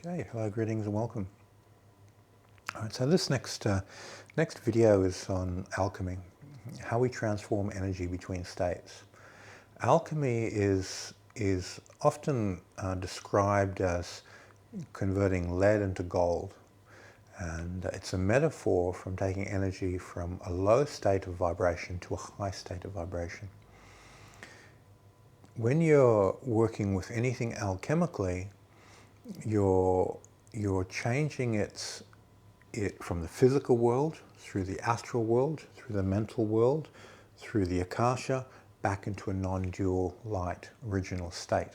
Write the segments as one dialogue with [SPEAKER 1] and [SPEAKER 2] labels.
[SPEAKER 1] Okay, hello, greetings and welcome. All right, so this next video is on alchemy, how we transform energy between states. Alchemy is often described as converting lead into gold, and it's a metaphor from taking energy from a low state of vibration to a high state of vibration. When you're working with anything alchemically, you're changing it from the physical world through the astral world, through the mental world, through the akasha, back into a non-dual light original state.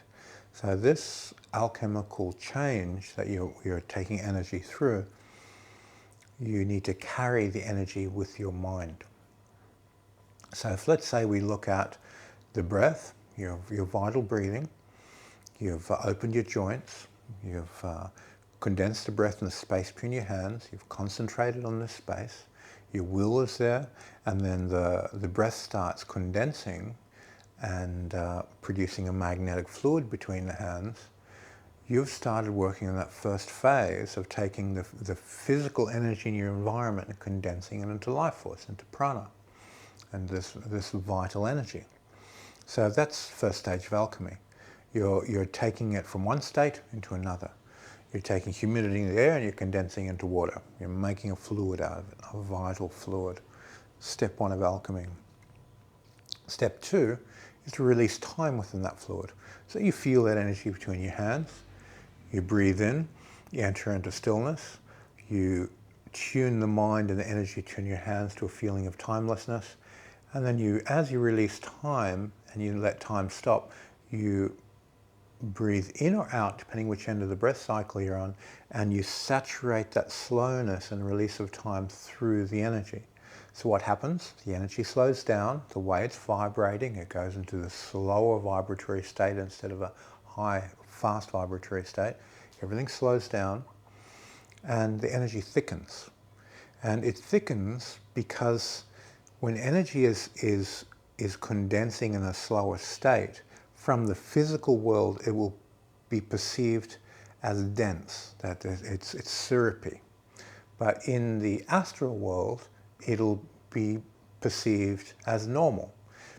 [SPEAKER 1] So this alchemical change that you're taking energy through, you need to carry the energy with your mind. So if, let's say, we look at the breath, your vital breathing, you've opened your joints, you've condensed the breath in the space between your hands, you've concentrated on this space, your will is there, and then the breath starts condensing and producing a magnetic fluid between the hands. You've started working on that first phase of taking the physical energy in your environment and condensing it into life force, into prana, and this vital energy. So that's the first stage of alchemy. You're taking it from one state into another. You're taking humidity in the air and you're condensing into water. You're making a fluid out of it, a vital fluid. Step one of alchemy. Step two is to release time within that fluid. So you feel that energy between your hands. You breathe in, you enter into stillness. You tune the mind and the energy between your hands to a feeling of timelessness. And then as you release time and you let time stop, you breathe in or out, depending which end of the breath cycle you're on, and you saturate that slowness and release of time through the energy. So what happens? The energy slows down. The way it's vibrating, it goes into the slower vibratory state instead of a high, fast vibratory state. Everything slows down and the energy thickens. And it thickens because when energy is condensing in a slower state, from the physical world, it will be perceived as dense, that it's syrupy. But in the astral world, it'll be perceived as normal,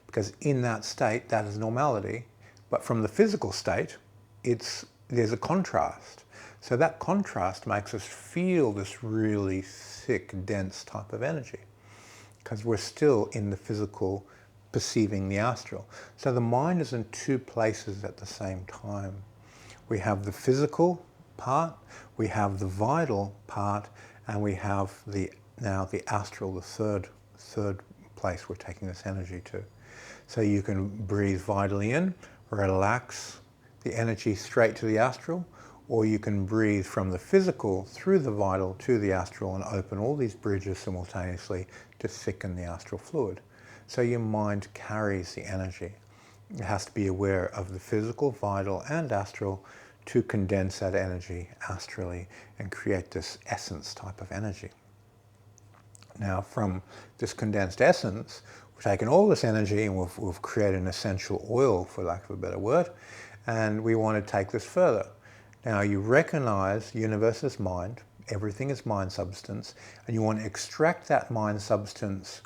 [SPEAKER 1] because in that state, that is normality. But from the physical state, there's a contrast. So that contrast makes us feel this really thick, dense type of energy, because we're still in the physical perceiving the astral. So the mind is in two places at the same time. We have the physical part, we have the vital part, and we have now the astral, the third place we're taking this energy to. So you can breathe vitally in, relax the energy straight to the astral, or you can breathe from the physical through the vital to the astral and open all these bridges simultaneously to thicken the astral fluid. So your mind carries the energy. It has to be aware of the physical, vital, and astral to condense that energy astrally and create this essence type of energy. Now, from this condensed essence, we've taken all this energy and we've created an essential oil, for lack of a better word, and we want to take this further. Now, you recognize the universe is mind, everything is mind substance, and you want to extract that mind substance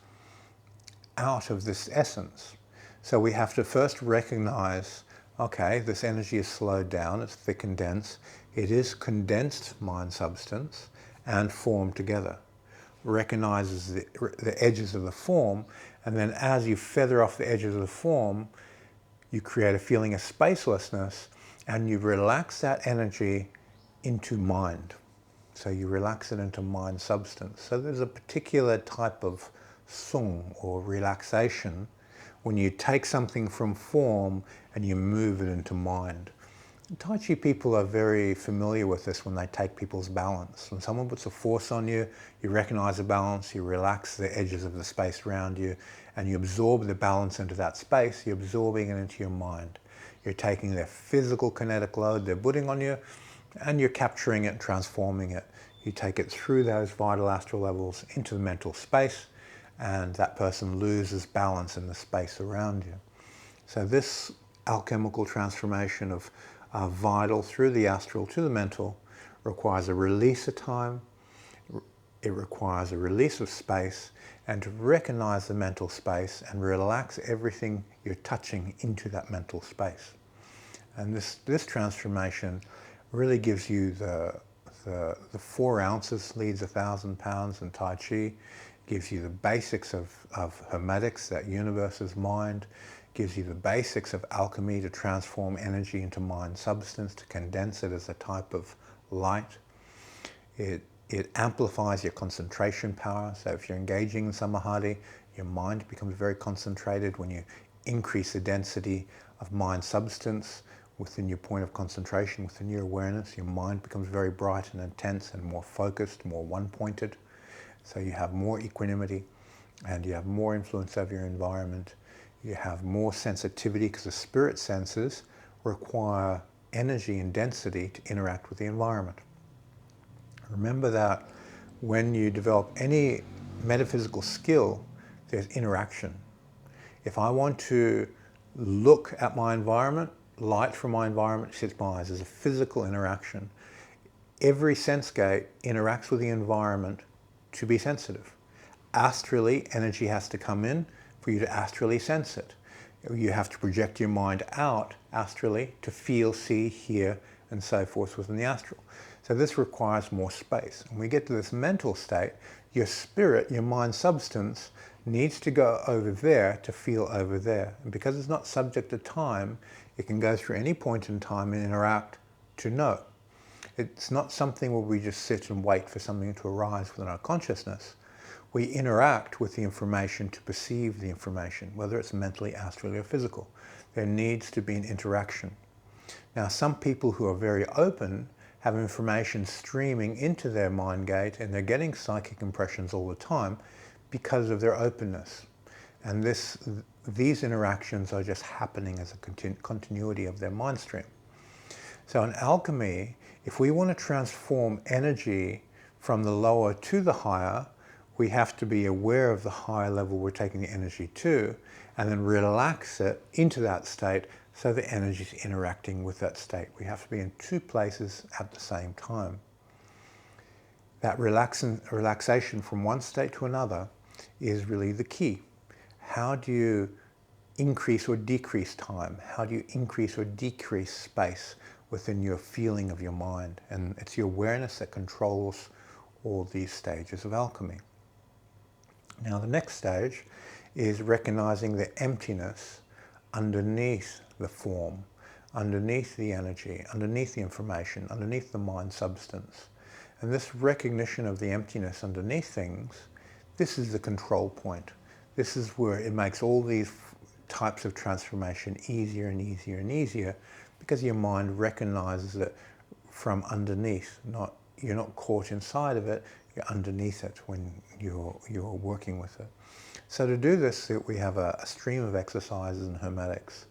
[SPEAKER 1] out of this essence. So we have to first recognize, okay, this energy is slowed down, it's thick and dense. It is condensed mind substance and formed together. Recognizes the edges of the form, and then as you feather off the edges of the form, you create a feeling of spacelessness and you relax that energy into mind. So you relax it into mind substance. So there's a particular type of sung or relaxation when you take something from form and you move it into mind. Tai Chi people are very familiar with this when they take people's balance. When someone puts a force on you, you recognize the balance, you relax the edges of the space around you, and you absorb the balance into that space. You're absorbing it into your mind. You're taking their physical kinetic load they're putting on you, and you're capturing it and transforming it. You take it through those vital astral levels into the mental space, and that person loses balance in the space around you. So this alchemical transformation of vital through the astral to the mental requires a release of time, it requires a release of space, and to recognize the mental space and relax everything you're touching into that mental space. And this transformation really gives you the 4 ounces leads 1,000 pounds in Tai Chi, gives you the basics of Hermetics, that universe's mind, gives you the basics of alchemy to transform energy into mind substance, to condense it as a type of light. It amplifies your concentration power. So if you're engaging in samadhi, your mind becomes very concentrated. When you increase the density of mind substance within your point of concentration, within your awareness, your mind becomes very bright and intense and more focused, more one-pointed. So you have more equanimity and you have more influence over your environment. You have more sensitivity because the spirit senses require energy and density to interact with the environment. Remember that when you develop any metaphysical skill, there's interaction. If I want to look at my environment, light from my environment hits my eyes. There's a physical interaction. Every sense gate interacts with the environment to be sensitive. Astrally, energy has to come in for you to astrally sense it. You have to project your mind out astrally to feel, see, hear, and so forth within the astral. So this requires more space. When we get to this mental state, your spirit, your mind substance, needs to go over there to feel over there. And because it's not subject to time, it can go through any point in time and interact to know. It's not something where we just sit and wait for something to arise within our consciousness. We interact with the information to perceive the information, whether it's mentally, astrally, or physical. There needs to be an interaction. Now, some people who are very open have information streaming into their mind gate and they're getting psychic impressions all the time because of their openness. And these interactions are just happening as a continuity of their mind stream. So in alchemy, if we want to transform energy from the lower to the higher, we have to be aware of the higher level we're taking the energy to and then relax it into that state so the energy is interacting with that state. We have to be in 2 places at the same time. That relaxation from one state to another is really the key. How do you increase or decrease time? How do you increase or decrease space within your feeling of your mind? And it's your awareness that controls all these stages of alchemy. Now the next stage is recognizing the emptiness underneath the form, underneath the energy, underneath the information, underneath the mind substance. And this recognition of the emptiness underneath things, this is the control point. This is where it makes all these types of transformation easier and easier and easier because your mind recognizes it from underneath. You're not caught inside of it, you're underneath it when you're working with it. So to do this, we have a stream of exercises in Hermetics.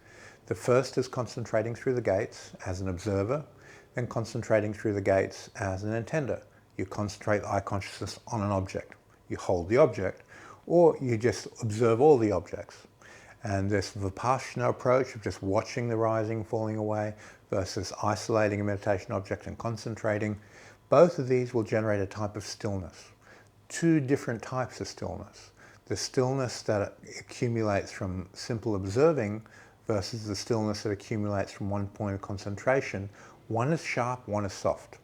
[SPEAKER 1] The first is concentrating through the gates as an observer, then concentrating through the gates as an intender. You concentrate eye consciousness on an object. You hold the object, or you just observe all the objects. And this Vipassana approach of just watching the rising, falling away, versus isolating a meditation object and concentrating, both of these will generate a type of stillness. 2 different types of stillness. The stillness that accumulates from simple observing versus the stillness that accumulates from one point of concentration. One is sharp, one is soft.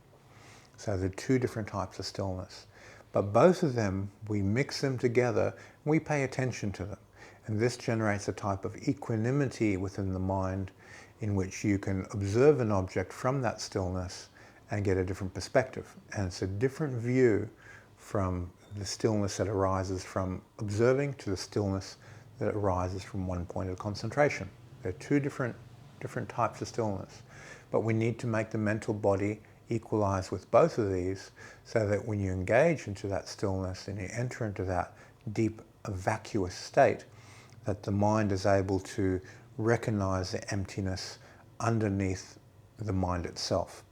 [SPEAKER 1] So there are 2 different types of stillness. But both of them, we mix them together and we pay attention to them. And this generates a type of equanimity within the mind in which you can observe an object from that stillness and get a different perspective. And it's a different view from the stillness that arises from observing to the stillness that arises from one point of concentration. They're 2 different types of stillness. But we need to make the mental body equalize with both of these so that when you engage into that stillness and you enter into that deep vacuous state, that the mind is able to recognize the emptiness underneath the mind itself.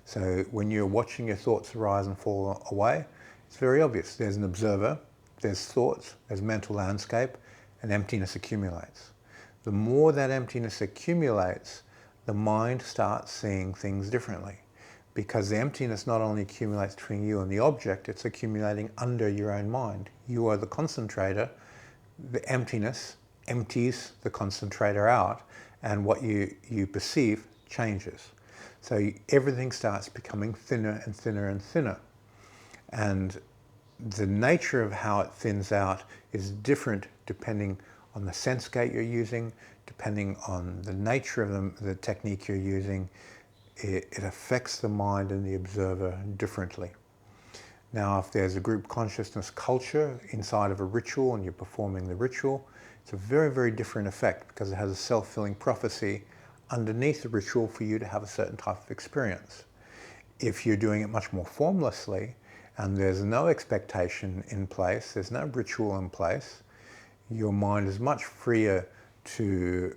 [SPEAKER 1] So when you're watching your thoughts arise and fall away, it's very obvious. There's an observer, there's thoughts, there's mental landscape, and emptiness accumulates. The more that emptiness accumulates, the mind starts seeing things differently because the emptiness not only accumulates between you and the object, it's accumulating under your own mind. You are the concentrator. The emptiness empties the concentrator out, and what you perceive changes. So everything starts becoming thinner and thinner and thinner. And the nature of how it thins out is different depending on the sense gate you're using, depending on the nature of the technique you're using. It affects the mind and the observer differently. Now, if there's a group consciousness culture inside of a ritual and you're performing the ritual, it's a very, very different effect because it has a self-fulfilling prophecy underneath the ritual for you to have a certain type of experience. If you're doing it much more formlessly and there's no expectation in place, there's no ritual in place, your mind is much freer to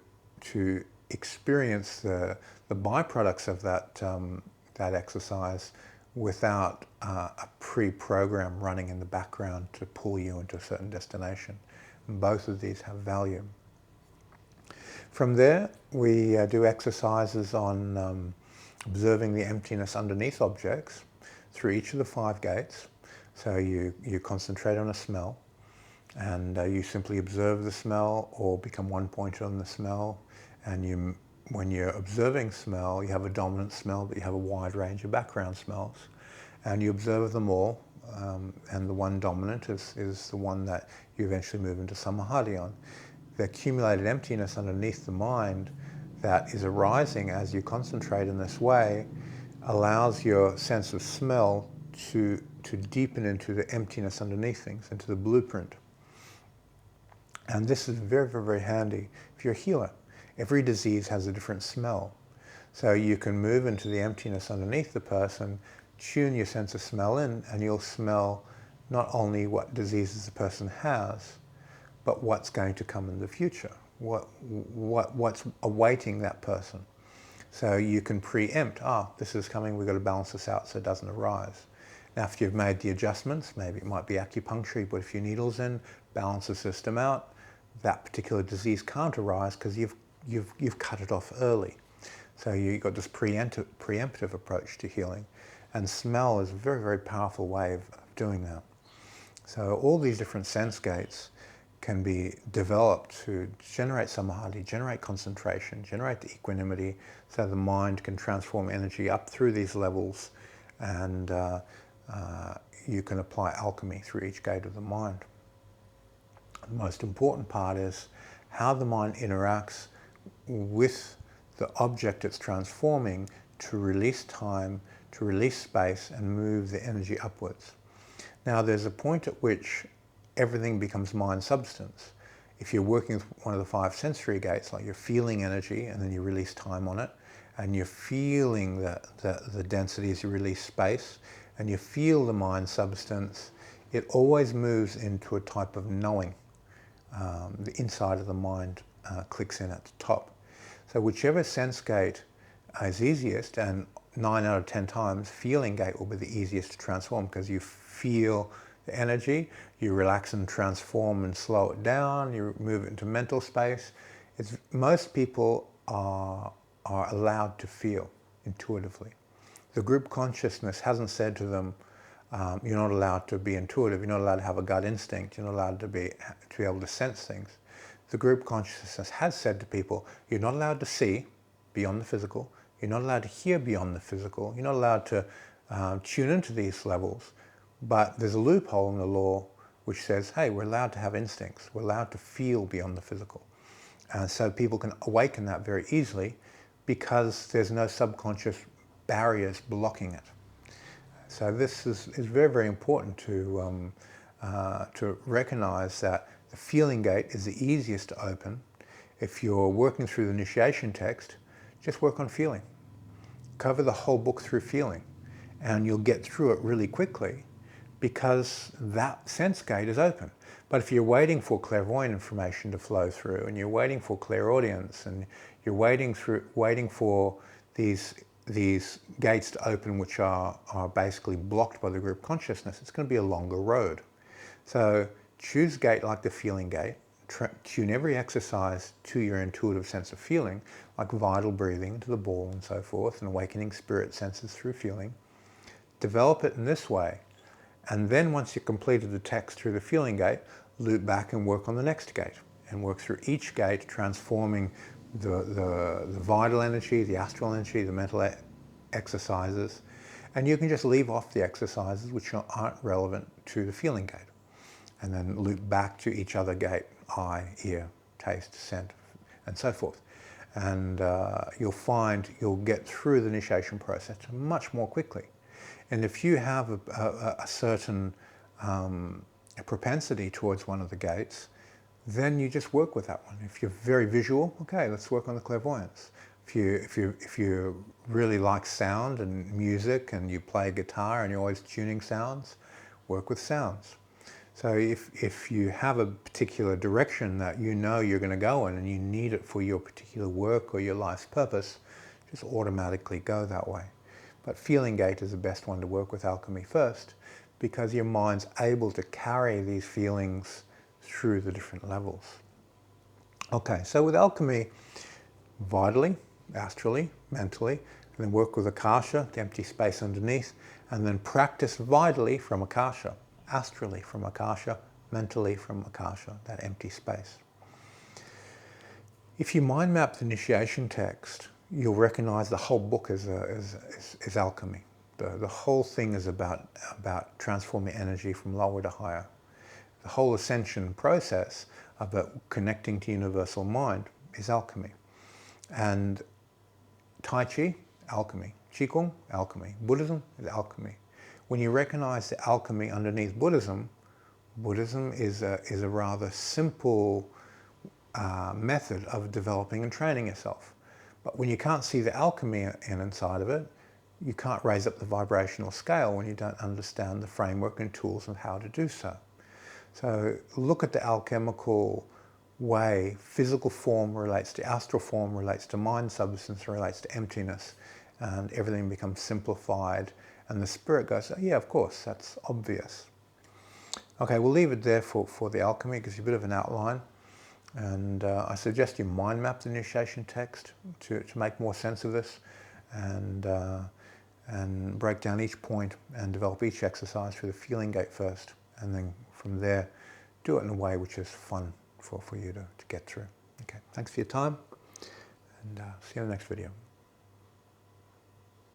[SPEAKER 1] experience the byproducts of that exercise without a pre-program running in the background to pull you into a certain destination. And both of these have value. From there, we do exercises on observing the emptiness underneath objects through each of the 5 gates. So you concentrate on a smell, and you simply observe the smell or become one-pointed on the smell. And when you're observing smell, you have a dominant smell, but you have a wide range of background smells. And you observe them all, and the one dominant is the one that you eventually move into samadhi on. The accumulated emptiness underneath the mind that is arising as you concentrate in this way allows your sense of smell to deepen into the emptiness underneath things, into the blueprint. And this is very, very, very handy if you're a healer. Every disease has a different smell. So you can move into the emptiness underneath the person, tune your sense of smell in, and you'll smell not only what diseases the person has, but what's going to come in the future, what's awaiting that person. So you can preempt, this is coming, we've got to balance this out so it doesn't arise. Now, if you've made the adjustments, maybe it might be acupuncture, but if your needle's in, balance the system out, that particular disease can't arise because you've cut it off early. So you've got this preemptive approach to healing. And smell is a very, very powerful way of doing that. So all these different sense gates can be developed to generate samadhi, generate concentration, generate the equanimity, so the mind can transform energy up through these levels, and you can apply alchemy through each gate of the mind. The most important part is how the mind interacts with the object it's transforming to release time, to release space, and move the energy upwards. Now, there's a point at which everything becomes mind substance. If you're working with one of the 5 sensory gates, like you're feeling energy and then you release time on it, and you're feeling the density as you release space, and you feel the mind substance, it always moves into a type of knowing. The inside of the mind clicks in at the top. So whichever sense gate is easiest, and 9 out of 10 times, feeling gate will be the easiest to transform because you feel the energy, you relax and transform and slow it down, you move it into mental space. Most people are allowed to feel intuitively. The group consciousness hasn't said to them, you're not allowed to be intuitive, you're not allowed to have a gut instinct, you're not allowed to be able to sense things. The group consciousness has said to people, you're not allowed to see beyond the physical, you're not allowed to hear beyond the physical, you're not allowed to tune into these levels, but there's a loophole in the law which says, hey, we're allowed to have instincts, we're allowed to feel beyond the physical. So people can awaken that very easily because there's no subconscious barriers blocking it. So this is very, very important to recognize that the feeling gate is the easiest to open. If you're working through the initiation text, just work on feeling. Cover the whole book through feeling, and you'll get through it really quickly because that sense gate is open. But if you're waiting for clairvoyant information to flow through, and you're waiting for clairaudience, and you're waiting for these gates to open, which are basically blocked by the group consciousness, it's going to be a longer road. So choose a gate like the feeling gate, tune every exercise to your intuitive sense of feeling, like vital breathing to the ball and so forth, and awakening spirit senses through feeling. Develop it in this way. And then once you've completed the text through the feeling gate, loop back and work on the next gate. And work through each gate, transforming the vital energy, the astral energy, the mental exercises. And you can just leave off the exercises which aren't relevant to the feeling gate. And then loop back to each other gate, eye, ear, taste, scent, and so forth. And you'll find you'll get through the initiation process much more quickly. And if you have a certain propensity towards one of the gates, then you just work with that one. If you're very visual, okay, let's work on the clairvoyance. If you really like sound and music and you play guitar and you're always tuning sounds, work with sounds. So if you have a particular direction that you know you're going to go in and you need it for your particular work or your life's purpose, just automatically go that way. But feeling gate is the best one to work with alchemy first, because your mind's able to carry these feelings through the different levels. Okay, so with alchemy, vitally, astrally, mentally, and then work with akasha, the empty space underneath, and then practice vitally from akasha, astrally from akasha, mentally from akasha, that empty space. If you mind map the initiation text, you'll recognize the whole book is alchemy. The whole thing is about transforming energy from lower to higher. The whole ascension process about connecting to universal mind is alchemy. And Tai Chi, alchemy. Qigong, alchemy. Buddhism is alchemy. When you recognize the alchemy underneath Buddhism, Buddhism is a rather simple method of developing and training yourself. But when you can't see the alchemy inside of it, you can't raise up the vibrational scale when you don't understand the framework and tools of how to do so. So look at the alchemical way physical form relates to astral form, relates to mind substance, relates to emptiness, and everything becomes simplified, and the spirit goes, oh, yeah, of course, that's obvious. Okay, we'll leave it there for the alchemy. It gives you a bit of an outline. And I suggest you mind map the initiation text to make more sense of this, and break down each point and develop each exercise through the feeling gate first, and then from there do it in a way which is fun for you to get through. Okay, thanks for your time, and see you in the next video.